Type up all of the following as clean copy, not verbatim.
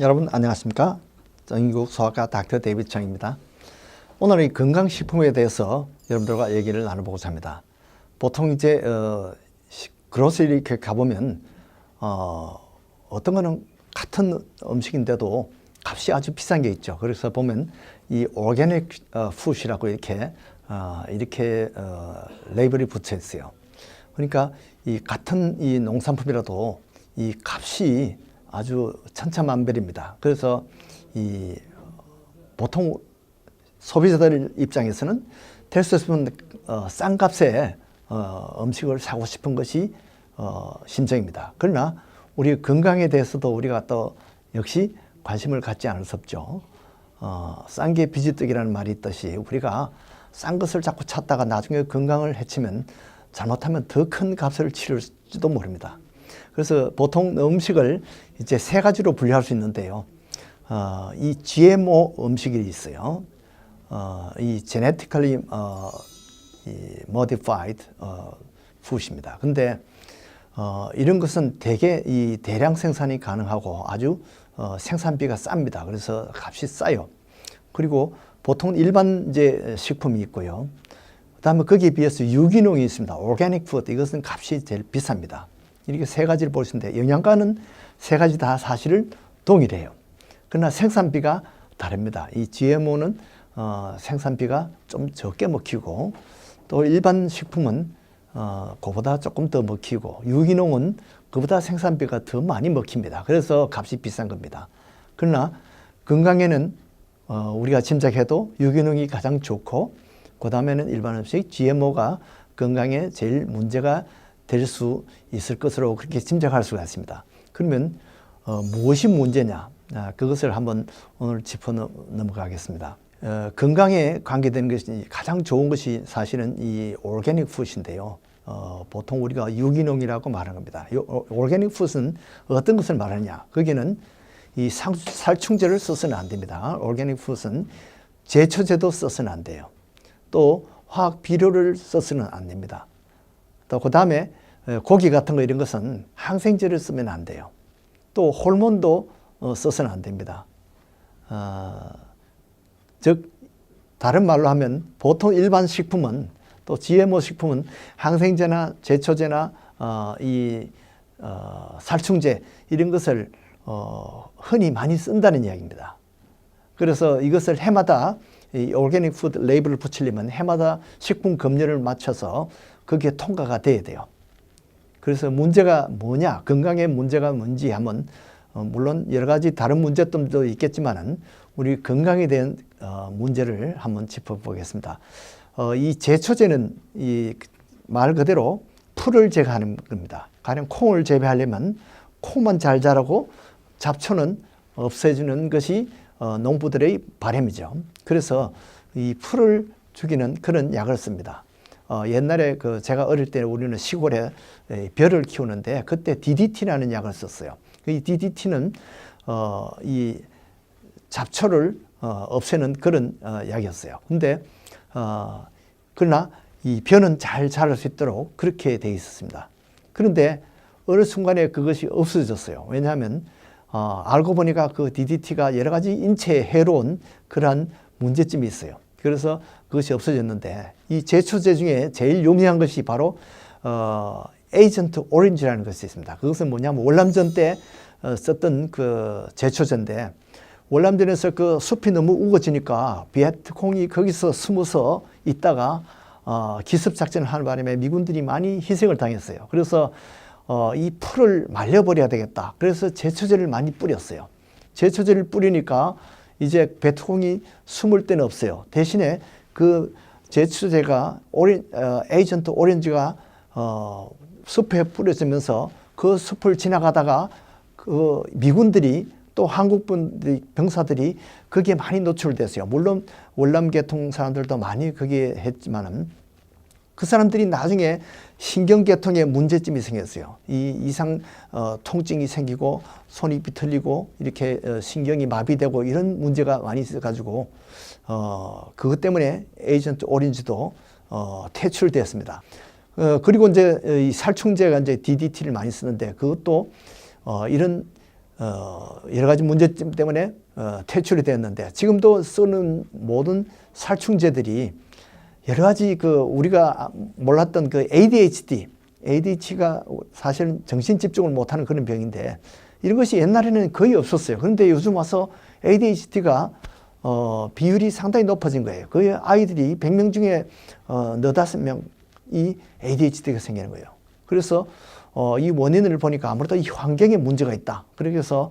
여러분 안녕하십니까? 정인국 소아과 닥터 데이비드 청입니다. 오늘은 건강식품에 대해서 여러분들과 얘기를 나눠보고자 합니다. 보통 이제 그로서리 이렇게 가보면 어떤 거는 같은 음식인데도 값이 아주 비싼 게 있죠. 그래서 보면 이 오르가닉 푸드라고 이렇게 레이블이 붙여 있어요. 그러니까 이 같은 이 농산품이라도 이 값이 아주 천차만별입니다. 그래서 이 보통 소비자들 입장에서는 될 수 있으면 싼 값에 음식을 사고 싶은 것이 심정입니다. 그러나 우리 건강에 대해서도 우리가 또 역시 관심을 갖지 않을 수 없죠. 싼 게 비지떡이라는 말이 있듯이 우리가 싼 것을 자꾸 찾다가 나중에 건강을 해치면 잘못하면 더 큰 값을 치를지도 모릅니다. 그래서 보통 음식을 이제 세 가지로 분류할 수 있는데요. 이 GMO 음식이 있어요. 이 genetically modified food입니다. 근데 이런 것은 대개 이 대량 생산이 가능하고 아주 생산비가 쌉니다. 그래서 값이 싸요. 그리고 보통 일반 이제 식품이 있고요. 그다음에 거기에 비해서 유기농이 있습니다. 오르가닉 푸드, 이것은 값이 제일 비쌉니다. 이렇게 세 가지를 볼 수 있는데 영양가는 세 가지 다 사실은 동일해요. 그러나 생산비가 다릅니다. 이 GMO는 생산비가 좀 적게 먹히고 또 일반 식품은 그보다 조금 더 먹히고 유기농은 그보다 생산비가 더 많이 먹힙니다. 그래서 값이 비싼 겁니다. 그러나 건강에는 우리가 짐작해도 유기농이 가장 좋고 그 다음에는 일반 음식 GMO가 건강에 제일 문제가 될 수 있을 것으로 그렇게 짐작할 수가 있습니다. 그러면 무엇이 문제냐? 그것을 한번 오늘 짚어 넘어가겠습니다. 건강에 관계되는 것이 가장 좋은 것이 사실은 이 오르가닉 푸드인데요. 보통 우리가 유기농이라고 말하는 겁니다. 오르가닉 푸드는 어떤 것을 말하느냐? 거기는 이 살충제를 써서는 안 됩니다. 오르가닉 푸드는 제초제도 써서는 안 돼요. 또 화학 비료를 써서는 안 됩니다. 또 그 다음에 고기 같은 거 이런 것은 항생제를 쓰면 안 돼요. 또 호르몬도 써서는 안 됩니다. 즉 다른 말로 하면 보통 일반 식품은 또 GMO 식품은 항생제나 제초제나 살충제 이런 것을 흔히 많이 쓴다는 이야기입니다. 그래서 이것을 해마다 이 오르가닉 푸드 레이블을 붙이려면 해마다 식품 검열을 맞춰서 그게 통과가 돼야 돼요. 그래서 문제가 뭐냐, 건강의 문제가 뭔지 하면 물론 여러 가지 다른 문제점도 있겠지만은 우리 건강에 대한 문제를 한번 짚어보겠습니다. 이 제초제는 이 말 그대로 풀을 제거하는 겁니다. 가령 콩을 재배하려면 콩만 잘 자라고 잡초는 없애주는 것이 농부들의 바람이죠. 그래서 이 풀을 죽이는 그런 약을 씁니다. 옛날에 제가 어릴 때 우리는 시골에 벼를 키우는데 그때 DDT라는 약을 썼어요. 이 DDT는 이 잡초를 없애는 그런 약이었어요. 근데 그러나 이 벼는 잘 자랄 수 있도록 그렇게 돼 있었습니다. 그런데 어느 순간에 그것이 없어졌어요. 왜냐하면 알고 보니까 그 DDT가 여러 가지 인체에 해로운 그러한 문제점이 있어요. 그래서 그것이 없어졌는데 이 제초제 중에 제일 유명한 것이 바로 에이전트 오렌지라는 것이 있습니다. 그것은 뭐냐면 월남전 때 썼던 그 제초제인데 월남전에서 그 숲이 너무 우거지니까 비에트콩이 거기서 숨어서 있다가 기습작전을 하는 바람에 미군들이 많이 희생을 당했어요. 그래서 이 풀을 말려버려야 되겠다. 그래서 제초제를 많이 뿌렸어요. 제초제를 뿌리니까 이제 베트콩이 숨을 데는 없어요. 대신에 그 제초제가 에이전트 오렌지가 숲에 뿌려지면서 그 숲을 지나가다가 그 미군들이 또 한국분들이 병사들이 거기에 많이 노출됐어요. 물론 월남계통 사람들도 많이 거기에 했지만은 그 사람들이 나중에 신경계통에 문제점이 생겼어요. 이 이상 통증이 생기고 손이 비틀리고 이렇게 신경이 마비되고 이런 문제가 많이 있어가지고 그것 때문에 에이전트 오렌지도 퇴출되었습니다. 그리고 이제 이 살충제가 이제 DDT를 많이 쓰는데 그것도 이런 여러 가지 문제점 때문에 퇴출이 되었는데 지금도 쓰는 모든 살충제들이 여러 가지 우리가 몰랐던 ADHD가 사실은 정신 집중을 못하는 그런 병인데 이런 것이 옛날에는 거의 없었어요. 그런데 요즘 와서 ADHD가 비율이 상당히 높아진 거예요. 거의 아이들이 100명 중에 너다섯 명이 ADHD가 생기는 거예요. 그래서 이 원인을 보니까 아무래도 이 환경에 문제가 있다. 그래서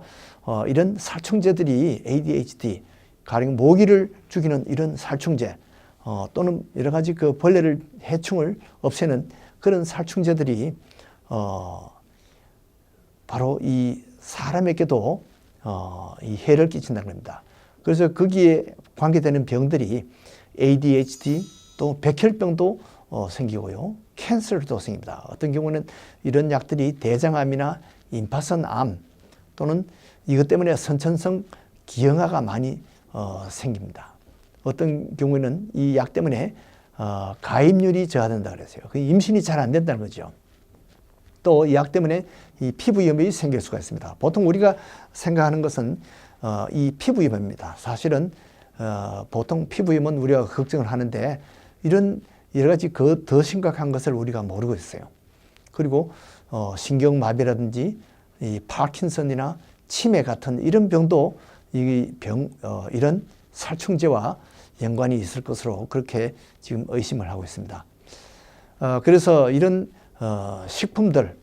이런 살충제들이 ADHD, 가령 모기를 죽이는 이런 살충제 또는 여러 가지 벌레를 해충을 없애는 그런 살충제들이 바로 이 사람에게도 이 해를 끼친다는 겁니다. 그래서 거기에 관계되는 병들이 ADHD 또 백혈병도 생기고요. 캔서도 생깁니다. 어떤 경우는 이런 약들이 대장암이나 임파선암 또는 이것 때문에 선천성 기형아가 많이 생깁니다. 어떤 경우에는 이 약 때문에 가임률이 저하된다 그랬어요. 임신이 잘 안 된다는 거죠. 또 이 약 때문에 이 피부염이 생길 수가 있습니다. 보통 우리가 생각하는 것은 이 피부염입니다. 사실은 보통 피부염은 우리가 걱정을 하는데 이런 여러 가지 더 심각한 것을 우리가 모르고 있어요. 그리고 신경마비라든지 이 파킨슨이나 치매 같은 이런 병도 이런 살충제와 연관이 있을 것으로 그렇게 지금 의심을 하고 있습니다. 그래서 이런 식품들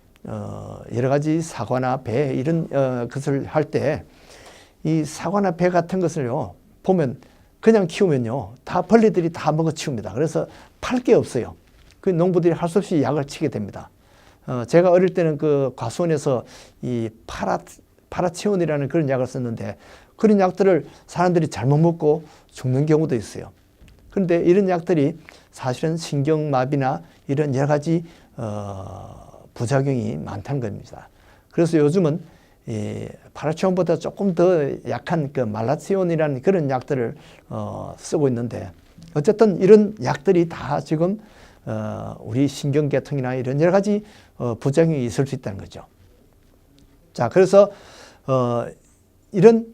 여러 가지 사과나 배 이런 것을 할 때 이 사과나 배 같은 것을요 보면 그냥 키우면요 다 벌레들이 다 먹어치웁니다. 그래서 팔 게 없어요. 그 농부들이 할 수 없이 약을 치게 됩니다. 제가 어릴 때는 과수원에서 이 파라치온이라는 그런 약을 썼는데 그런 약들을 사람들이 잘못 먹고 죽는 경우도 있어요. 그런데 이런 약들이 사실은 신경마비나 이런 여러 가지 부작용이 많다는 겁니다. 그래서 요즘은 파라치온보다 조금 더 약한 말라치온이라는 그런 약들을 쓰고 있는데 어쨌든 이런 약들이 다 지금 우리 신경계통이나 이런 여러 가지 부작용이 있을 수 있다는 거죠. 자, 그래서 이런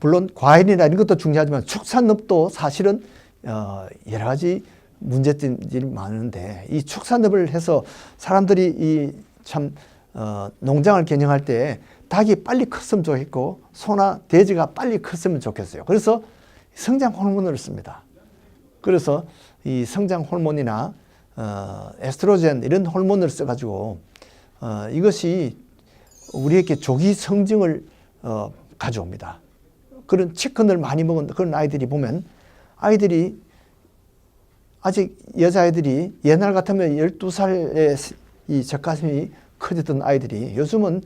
물론 과일이나 이런 것도 중요하지만 축산업도 사실은 여러 가지 문제점들이 많은데 이 축산업을 해서 사람들이 농장을 경영할 때 닭이 빨리 컸으면 좋겠고 소나 돼지가 빨리 컸으면 좋겠어요. 그래서 성장 호르몬을 씁니다. 그래서 이 성장 호르몬이나 에스트로겐 이런 호르몬을 써가지고 이것이 우리에게 조기 성징을 가져옵니다. 그런 치킨을 많이 먹은 그런 아이들이 보면 아이들이 아직 여자아이들이 옛날 같으면 12살에 이 젖가슴이 커지던 아이들이 요즘은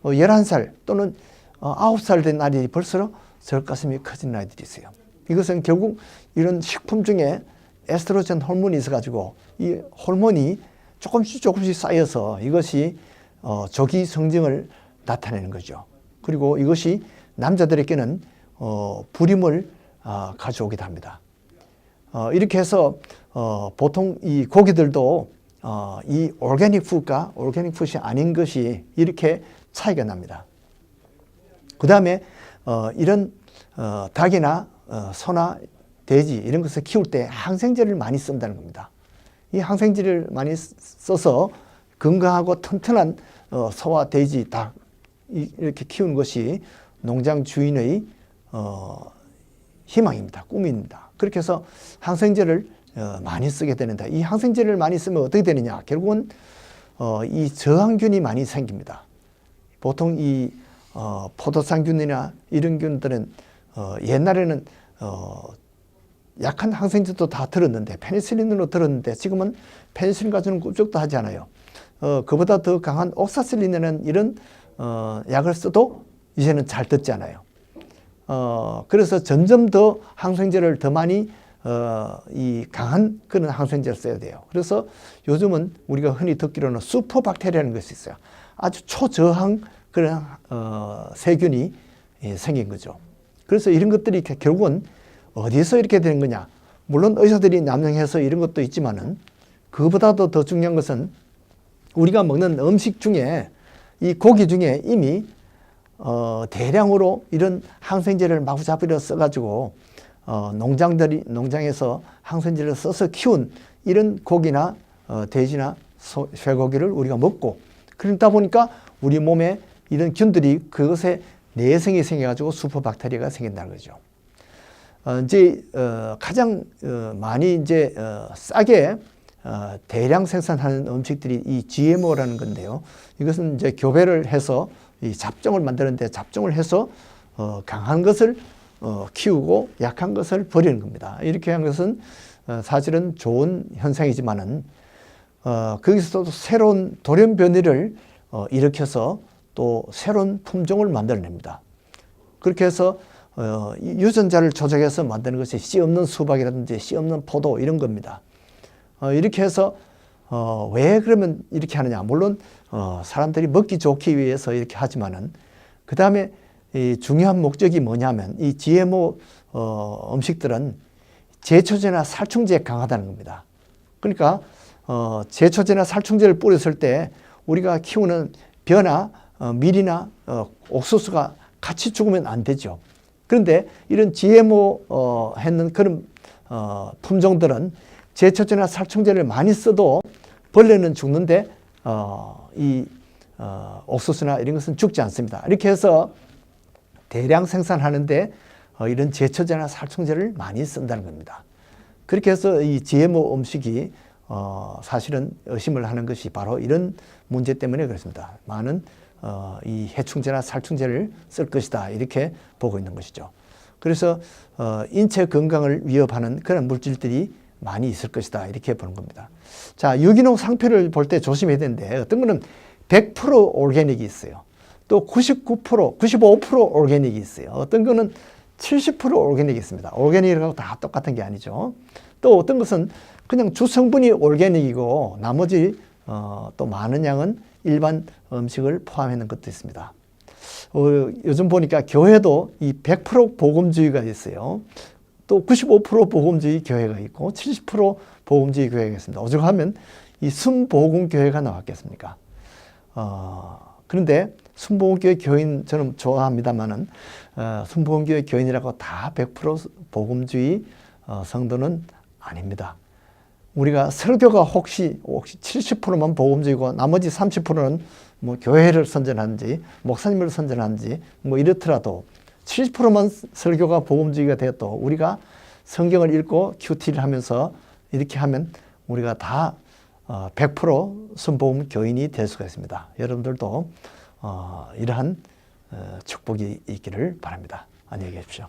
11살 또는 9살 된 아이들이 벌써 젖가슴이 커진 아이들이 있어요. 이것은 결국 이런 식품 중에 에스트로겐 호르몬이 있어가지고 이 호르몬이 조금씩 쌓여서 이것이 조기 성징을 나타내는 거죠. 그리고 이것이 남자들에게는 불임을 가져오기도 합니다. 이렇게 해서 보통 이 고기들도 이 오르가닉 푸드가 오르가닉 푸드이 아닌 것이 이렇게 차이가 납니다. 그 다음에 이런 닭이나 소나 돼지 이런 것을 키울 때 항생제를 많이 쓴다는 겁니다. 이 항생제를 많이 써서 건강하고 튼튼한 소와 돼지, 닭 이렇게 키우는 것이 농장 주인의 희망입니다. 꿈입니다. 그렇게 해서 항생제를 많이 쓰게 되는데 이 항생제를 많이 쓰면 어떻게 되느냐? 결국은 이 저항균이 많이 생깁니다. 보통 이 포도상균이나 이런 균들은 옛날에는 약한 항생제도 다 들었는데 페니실린으로 들었는데 지금은 페니실린 가지고는 꿈쩍도 하지 않아요. 그보다 더 강한 옥사실린이라는 이런 약을 써도 이제는 잘 듣지 않아요. 그래서 점점 더 항생제를 더 많이 이 강한 그런 항생제를 써야 돼요. 그래서 요즘은 우리가 흔히 듣기로는 슈퍼박테리아라는 것이 있어요. 아주 초저항 그런 세균이 생긴 거죠. 그래서 이런 것들이 결국은 어디서 이렇게 되는 거냐? 물론 의사들이 남용해서 이런 것도 있지만은 그보다도 더 중요한 것은 우리가 먹는 음식 중에 이 고기 중에 이미 대량으로 이런 항생제를 마구잡이로 써가지고 농장에서 항생제를 써서 키운 이런 고기나 돼지나 쇠고기를 우리가 먹고, 그러다 보니까 우리 몸에 이런 균들이 그것에 내성이 생겨가지고 슈퍼박테리아가 생긴다는 거죠. 이제 가장 많이 이제 싸게 대량 생산하는 음식들이 이 GMO라는 건데요. 이것은 이제 교배를 해서 이 잡종을 만드는데 잡종을 해서 강한 것을 키우고 약한 것을 버리는 겁니다. 이렇게 한 것은 사실은 좋은 현상이지만은 거기서도 새로운 돌연변이를 일으켜서 또 새로운 품종을 만들어냅니다. 그렇게 해서 유전자를 조작해서 만드는 것이 씨 없는 수박이라든지 씨 없는 포도 이런 겁니다. 이렇게 해서 왜 그러면 이렇게 하느냐. 물론 사람들이 먹기 좋기 위해서 이렇게 하지만은 그 다음에 이 중요한 목적이 뭐냐면 이 GMO 음식들은 제초제나 살충제에 강하다는 겁니다. 그러니까 제초제나 살충제를 뿌렸을 때 우리가 키우는 벼나 밀이나 옥수수가 같이 죽으면 안 되죠. 그런데 이런 GMO 했는 그런 품종들은 제초제나 살충제를 많이 써도 벌레는 죽는데 이 옥수수나 이런 것은 죽지 않습니다. 이렇게 해서 대량 생산하는데 이런 제초제나 살충제를 많이 쓴다는 겁니다. 그렇게 해서 이 GMO 음식이 사실은 의심을 하는 것이 바로 이런 문제 때문에 그렇습니다. 많은 이 해충제나 살충제를 쓸 것이다 이렇게 보고 있는 것이죠. 그래서 인체 건강을 위협하는 그런 물질들이 많이 있을 것이다 이렇게 보는 겁니다. 자, 유기농 상표를 볼 때 조심해야 되는데 어떤 거는 100% 올게닉이 있어요. 또 99%, 95% 올게닉이 있어요. 어떤 거는 70% 올게닉이 있습니다. 올게닉이라고 다 똑같은 게 아니죠. 또 어떤 것은 그냥 주성분이 올게닉이고 나머지 또 많은 양은 일반 음식을 포함하는 것도 있습니다. 요즘 보니까 교회도 이 100% 복음주의가 있어요. 또 95% 복음주의 교회가 있고 70% 복음주의 교회가 있습니다. 오죽하면 이 순복음교회가 나왔겠습니까? 그런데 순복음교회 교인 저는 좋아합니다만은 순복음교회 교인이라고 다 100% 복음주의 성도는 아닙니다. 우리가 설교가 혹시 70%만 복음주의고 나머지 30%는 뭐 교회를 선전하는지 목사님을 선전하는지 뭐 이렇더라도 70%만 설교가 복음주의가 되어도 우리가 성경을 읽고 큐티를 하면서 이렇게 하면 우리가 다 100% 순복음 교인이 될 수가 있습니다. 여러분들도 이러한 축복이 있기를 바랍니다. 안녕히 계십시오.